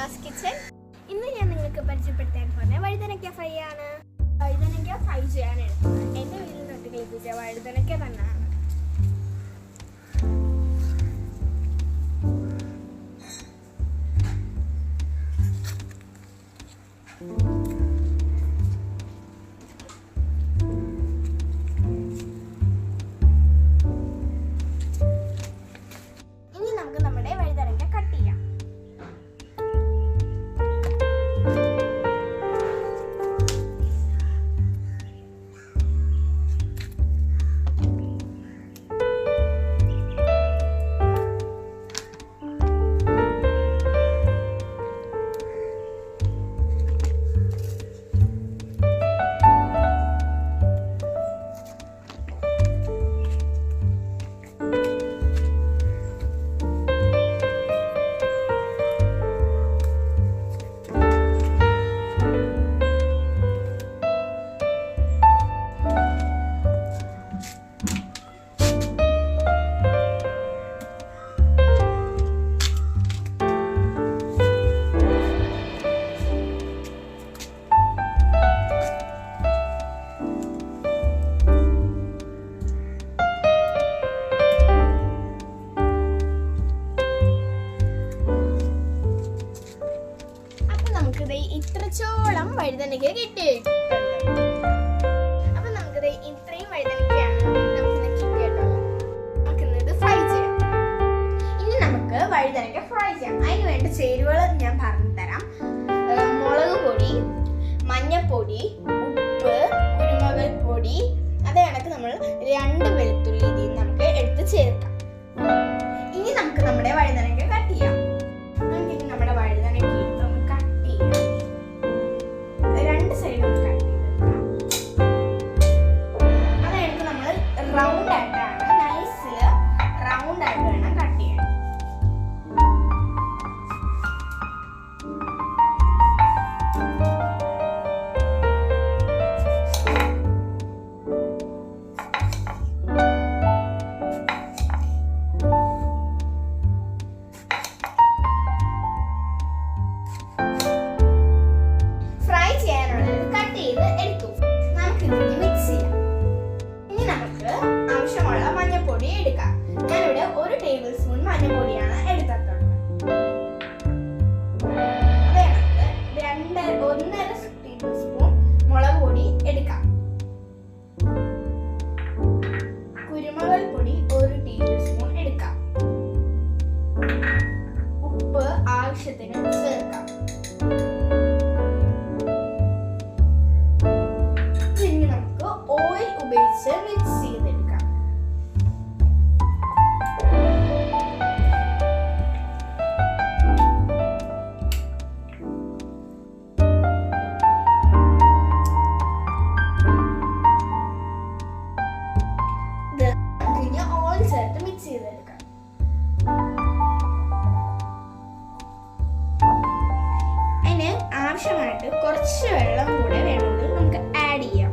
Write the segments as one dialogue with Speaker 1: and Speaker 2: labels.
Speaker 1: Sheeba's kitchen. ഇന്ന് ഞാൻ നിങ്ങൾക്ക് പരിചയപ്പെടുത്താൻ പോകുന്ന വഴുതനയ്ക്ക ഫ്രൈ ആണ്. വഴുതനയ്ക്ക ഫ്രൈ ചെയ്യാൻ എടുത്തത് എൻ്റെ വീട്ടിൽ നട്ട് കിളിപ്പിച്ച വഴുതനയ്ക്ക തന്നെയാണ്. ഇനി നമുക്ക് നമ്മുടെ വഴുതനയ്ക്ക കട്ട് ചെയ്യാം. ഇത്രച്ചോളം വഴുതനയ്ക്ക കിട്ടിയിട്ടുണ്ട്. അപ്പൊ നമുക്കിത് ഇത്രയും വഴുതനയ്ക്കയാണ് നമുക്ക് കിട്ടിയിട്ടുള്ളത്. നമുക്കിത് ഫ്രൈ ചെയ്യാം. ഇനി നമുക്ക് വഴുതനയ്ക്ക ഫ്രൈ ചെയ്യാം. അതിന് വേണ്ട ചേരുവകൾ ഞാൻ പറഞ്ഞു തരാം. മുളക് പൊടി, മഞ്ഞപ്പൊടി, ഉപ്പ്, കുരുമുളക് പൊടി, അതേ കണക്ക് നമ്മൾ 2 വെളുത്തുള്ളി ഇതിൽ നമുക്ക് എടുത്ത് ചേർക്കാം. ഇനി നമുക്ക് നമ്മുടെ വഴുതനയ്ക്ക കട്ട് ചെയ്യാം. നമുക്കിനി നമ്മുടെ വഴുതനയ്ക്ക റൗണ്ട് ആയിട്ടാണ് നൈസിൽ റൗണ്ട് ആയിട്ട് വേണം കട്ട് ചെയ്യാൻ. ഫ്രൈ ചെയ്യാനുള്ളത് കട്ട് ചെയ്ത് എടുത്തു. നമുക്കിതിന് മിക്സ് ചെയ്യാം. ആവശ്യമുള്ള മഞ്ഞൾപ്പൊടി എടുക്കാം. ഞാനിവിടെ 1 ടേബിൾ സ്പൂൺ മഞ്ഞൾപ്പൊടിയാണ് എടുത്തിട്ടുള്ളത്. അതേ 1.5 ടേബിൾ സ്പൂൺ മുളക് പൊടി എടുക്കാം. കുരുമുളക് പൊടി 1 ടേബിൾ സ്പൂൺ എടുക്കാം. ഉപ്പ് ആവശ്യത്തിന് ചേർക്കാം. ഇനി നമുക്ക് ഓയിൽ ഉപയോഗിച്ച് മിക്സ് ചെയ്തെടുക്കാം. ഓയിൽ ചേർത്ത് മിക്സ് ചെയ്തെടുക്കാം. അതിന് ആവശ്യമായിട്ട് കുറച്ച് വെള്ളം കൂടെ വേണമെങ്കിൽ നമുക്ക് ആഡ് ചെയ്യാം.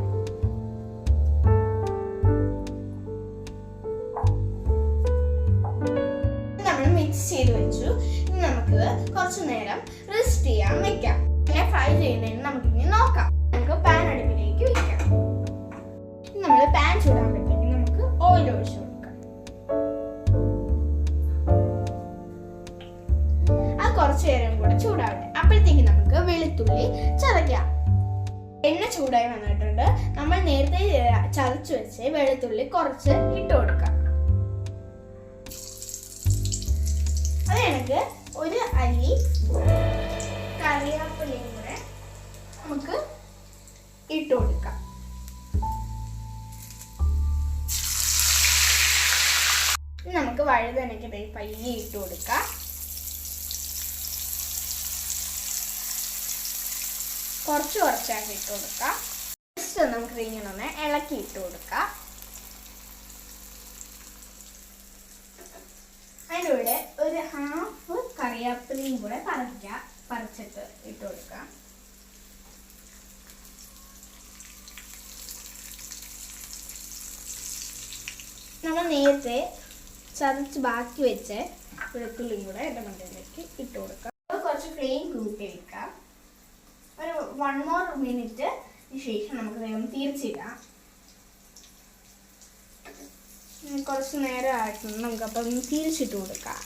Speaker 1: നമ്മൾ മിക്സ് ചെയ്ത് വെച്ചു. ഇനി നമുക്ക് കുറച്ചു നേരം റെസ്റ്റ് ചെയ്യാൻ വെക്കാം. അങ്ങനെ ഫ്രൈ ചെയ്യുന്നതിന് നമുക്കിനി നോക്കാം. നമുക്ക് പാൻ അടുപ്പിലേക്ക് വെക്കാം. നമ്മൾ പാൻ ചൂടാകുമ്പോഴത്തേക്ക് നമുക്ക് ഓയിൽ ഒഴിച്ചു കൊടുക്കാം. അത് കുറച്ചു നേരം കൂടെ ചൂടാവട്ടെ. അപ്പോഴത്തേക്ക് നമുക്ക് വെളുത്തുള്ളി ചതയ്ക്കാം. എണ്ണ ചൂടായി വന്നിട്ടുണ്ട്. നമ്മൾ നേരത്തെ ചതച്ചു വെച്ച് വെളുത്തുള്ളി കുറച്ച് ഇട്ട് കൊടുക്കാം. അത് എനിക്ക് 1 അല്ലി കറിവേപ്പിലയും കൂടെ നമുക്ക് ഇട്ട് കൊടുക്കാം. നമുക്ക് വഴുതനയ്ക്ക പയ്യെ ഇട്ട് കൊടുക്കാം. കുറച്ചാക്കി ഇട്ട് കൊടുക്കാം. ജസ്റ്റ് നമുക്ക് ഇങ്ങനെ ഒന്ന് ഇളക്കി ഇട്ട് കൊടുക്കാം. അതിലൂടെ 1/2 കറിവേപ്പിലയും കൂടെ പറിച്ചിട്ട് ഇട്ട് കൊടുക്കാം. നമ്മൾ നേരത്തെ ചതച്ച് ബാക്കി വെച്ച് വെളുത്തുള്ളിയും കൂടെ എൻ്റെ മണ്ടയിലേക്ക് ഇട്ട് കൊടുക്കാം. കുറച്ച് ഫ്ലെയിം 1 more minute ശേഷം നമുക്ക് വേഗം തിരിച്ചിടാം. കുറച്ച് നേരമായിട്ടുണ്ട്, നമുക്കപ്പം തിരിച്ചിട്ട് കൊടുക്കാം.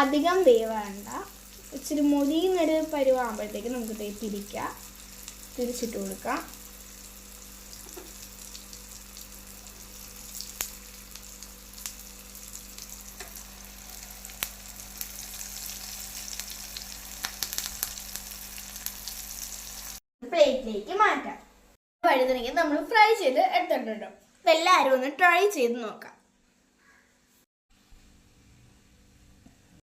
Speaker 1: അധികം വേവേണ്ട, ഇച്ചിരി മൊരിയുന്നൊരു പരുവാകുമ്പോഴത്തേക്ക് നമുക്ക് തിരിച്ചിട്ട് കൊടുക്കാം. പ്ലേറ്റിലേക്ക് മാറ്റാം. വഴുതനങ്ങ നമ്മൾ ഫ്രൈ ചെയ്ത് എടുത്തിട്ടുണ്ട്. അപ്പം എല്ലാവരും ഒന്ന് ട്രൈ ചെയ്ത് നോക്കാം.